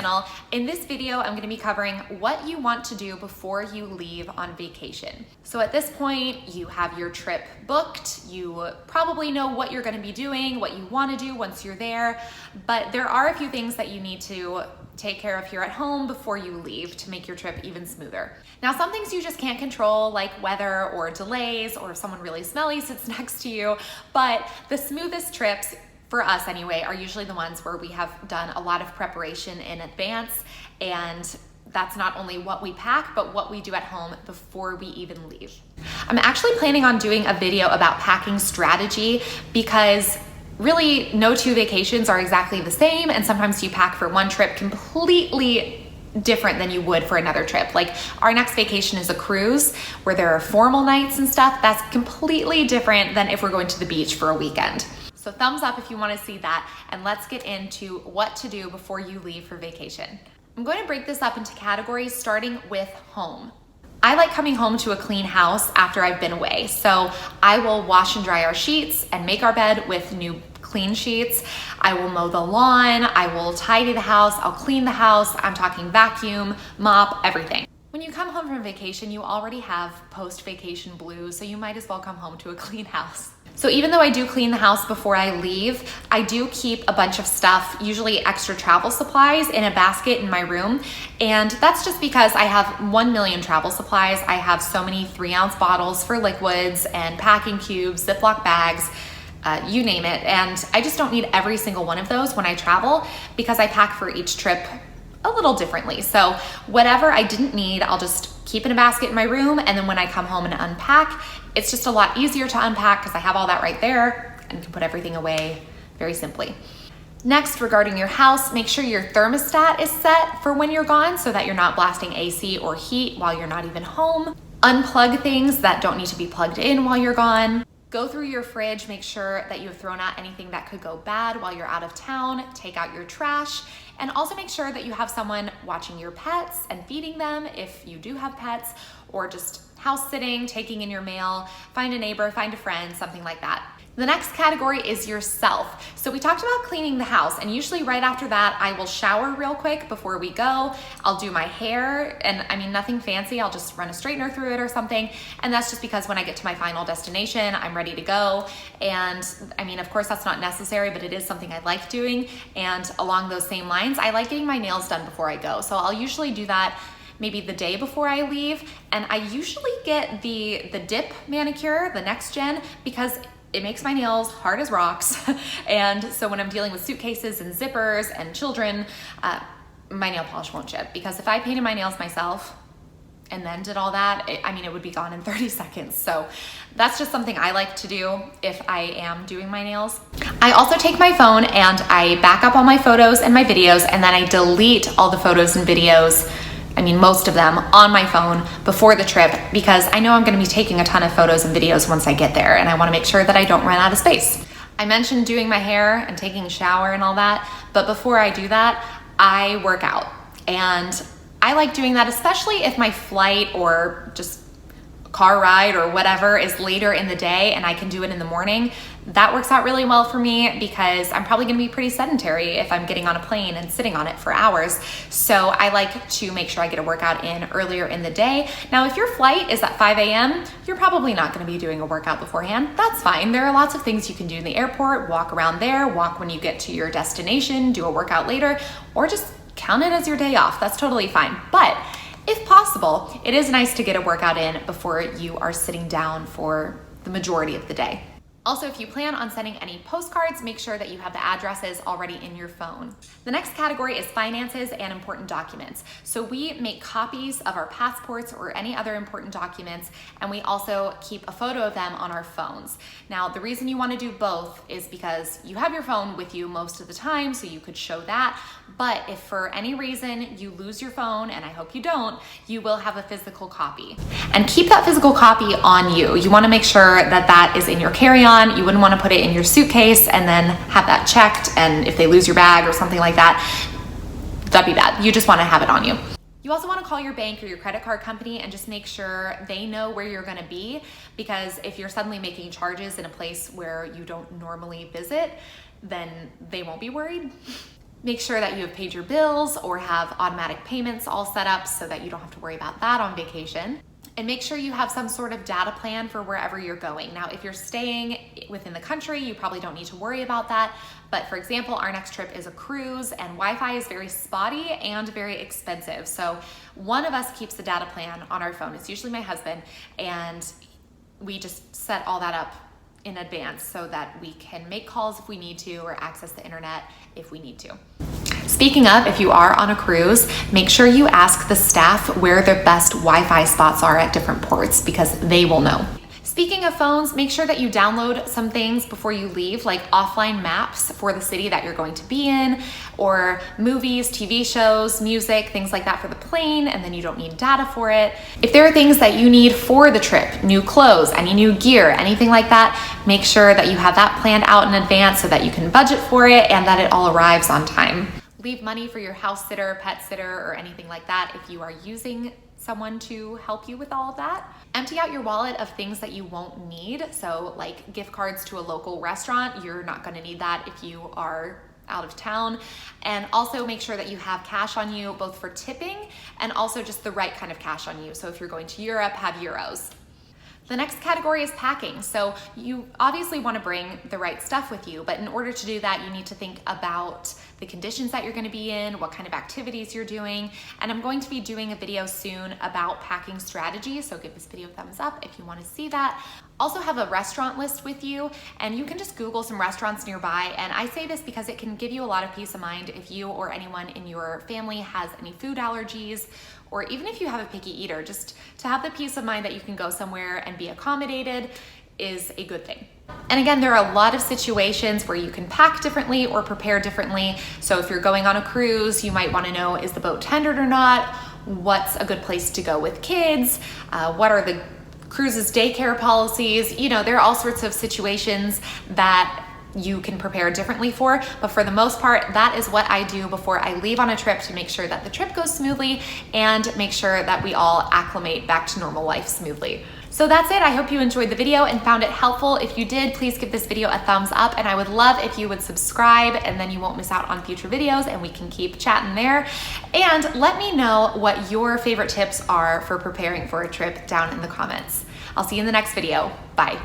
channel. In this video, I'm gonna be covering what you want to do before you leave on vacation. So at this point, you have your trip booked. You probably know what you're gonna be doing, what you wanna do once you're there, but there are a few things that you need to take care of here at home before you leave to make your trip even smoother. Now, some things you just can't control, like weather or delays, or if someone really smelly sits next to you, but the smoothest trips, for us anyway, are usually the ones where we have done a lot of preparation in advance, and that's not only what we pack, but what we do at home before we even leave. I'm actually planning on doing a video about packing strategy because really no two vacations are exactly the same, and sometimes you pack for one trip completely different than you would for another trip. Like our next vacation is a cruise where there are formal nights and stuff. That's completely different than if we're going to the beach for a weekend. So thumbs up if you want to see that, and let's get into what to do before you leave for vacation. I'm going to break this up into categories, starting with home. I like coming home to a clean house after I've been away. So I will wash and dry our sheets and make our bed with new clean sheets. I will mow the lawn, I will tidy the house, I'll clean the house. I'm talking vacuum, mop, everything. When you come home from vacation, you already have post-vacation blues, so you might as well come home to a clean house. So even though I do clean the house before I leave, I do keep a bunch of stuff, usually extra travel supplies, in a basket in my room. And that's just because I have 1 million travel supplies. I have so many 3-ounce bottles for liquids and packing cubes, Ziploc bags, you name it. And I just don't need every single one of those when I travel because I pack for each trip a little differently. So whatever I didn't need, I'll just keep in a basket in my room, and then when I come home and unpack, it's just a lot easier to unpack because I have all that right there and can put everything away very simply. Next, regarding your house, make sure your thermostat is set for when you're gone so that you're not blasting AC or heat while you're not even home. Unplug things that don't need to be plugged in while you're gone. Go through your fridge, make sure that you have thrown out anything that could go bad while you're out of town. Take out your trash, and also make sure that you have someone watching your pets and feeding them if you do have pets, or just house sitting, taking in your mail. Find a neighbor, find a friend, something like that. The next category is yourself. So we talked about cleaning the house, and usually right after that, I will shower real quick before we go. I'll do my hair, and I mean, nothing fancy. I'll just run a straightener through it or something. And that's just because when I get to my final destination, I'm ready to go. And I mean, of course, that's not necessary, but it is something I like doing. And along those same lines, I like getting my nails done before I go. So I'll usually do that maybe the day before I leave. And I usually get the dip manicure, the next gen, because it makes my nails hard as rocks. And so when I'm dealing with suitcases and zippers and children, my nail polish won't chip, because if I painted my nails myself and then did all that, it would be gone in 30 seconds. So that's just something I like to do if I am doing my nails. I also take my phone and I back up all my photos and my videos, and then I delete all the photos and videos, most of them, on my phone before the trip, because I know I'm gonna be taking a ton of photos and videos once I get there, and I wanna make sure that I don't run out of space. I mentioned doing my hair and taking a shower and all that, but before I do that, I work out. And I like doing that, especially if my flight or just car ride or whatever is later in the day and I can do it in the morning. That works out really well for me because I'm probably gonna be pretty sedentary if I'm getting on a plane and sitting on it for hours. So I like to make sure I get a workout in earlier in the day. Now, if your flight is at 5 a.m., you're probably not gonna be doing a workout beforehand. That's fine. There are lots of things you can do in the airport, walk around there, walk when you get to your destination, do a workout later, or just count it as your day off. That's totally fine. But if possible, it is nice to get a workout in before you are sitting down for the majority of the day. Also, if you plan on sending any postcards, make sure that you have the addresses already in your phone. The next category is finances and important documents. So we make copies of our passports or any other important documents, and we also keep a photo of them on our phones. Now, the reason you want to do both is because you have your phone with you most of the time, so you could show that. But if for any reason you lose your phone, and I hope you don't, you will have a physical copy. And keep that physical copy on you. You want to make sure that that is in your carry-on. You wouldn't want to put it in your suitcase and then have that checked, and if they lose your bag or something like that, that'd be bad. You just want to have it on you. You also want to call your bank or your credit card company and just make sure they know where you're going to be, because if you're suddenly making charges in a place where you don't normally visit, then they won't be worried. Make sure that you have paid your bills or have automatic payments all set up so that you don't have to worry about that on vacation. And make sure you have some sort of data plan for wherever you're going. Now, if you're staying within the country, you probably don't need to worry about that. But for example, our next trip is a cruise and Wi-Fi is very spotty and very expensive. So one of us keeps the data plan on our phone. It's usually my husband, and we just set all that up in advance so that we can make calls if we need to or access the internet if we need to. Speaking of, if you are on a cruise, make sure you ask the staff where the best Wi-Fi spots are at different ports because they will know. Speaking of phones, make sure that you download some things before you leave, like offline maps for the city that you're going to be in, or movies, TV shows, music, things like that for the plane, and then you don't need data for it. If there are things that you need for the trip, new clothes, any new gear, anything like that, make sure that you have that planned out in advance so that you can budget for it and that it all arrives on time. Leave money for your house sitter, pet sitter, or anything like that if you are using someone to help you with all of that. Empty out your wallet of things that you won't need. So like gift cards to a local restaurant, you're not gonna need that if you are out of town. And also make sure that you have cash on you, both for tipping and also just the right kind of cash on you. So if you're going to Europe, have euros. The next category is packing. So you obviously want to bring the right stuff with you, but in order to do that, you need to think about the conditions that you're going to be in, what kind of activities you're doing. And I'm going to be doing a video soon about packing strategies, so give this video a thumbs up if you want to see that. Also have a restaurant list with you, and you can just Google some restaurants nearby. And I say this because it can give you a lot of peace of mind if you or anyone in your family has any food allergies, or even if you have a picky eater, just to have the peace of mind that you can go somewhere and be accommodated is a good thing. And again, there are a lot of situations where you can pack differently or prepare differently. So if you're going on a cruise, you might want to know, is the boat tendered or not? What's a good place to go with kids? What are the cruises daycare policies? You know, there are all sorts of situations that you can prepare differently for, but for the most part, that is what I do before I leave on a trip to make sure that the trip goes smoothly and make sure that we all acclimate back to normal life smoothly. So that's it. I hope you enjoyed the video and found it helpful. If you did, please give this video a thumbs up, and I would love if you would subscribe, and then you won't miss out on future videos and we can keep chatting there. And let me know what your favorite tips are for preparing for a trip down in the comments. I'll see you in the next video. Bye.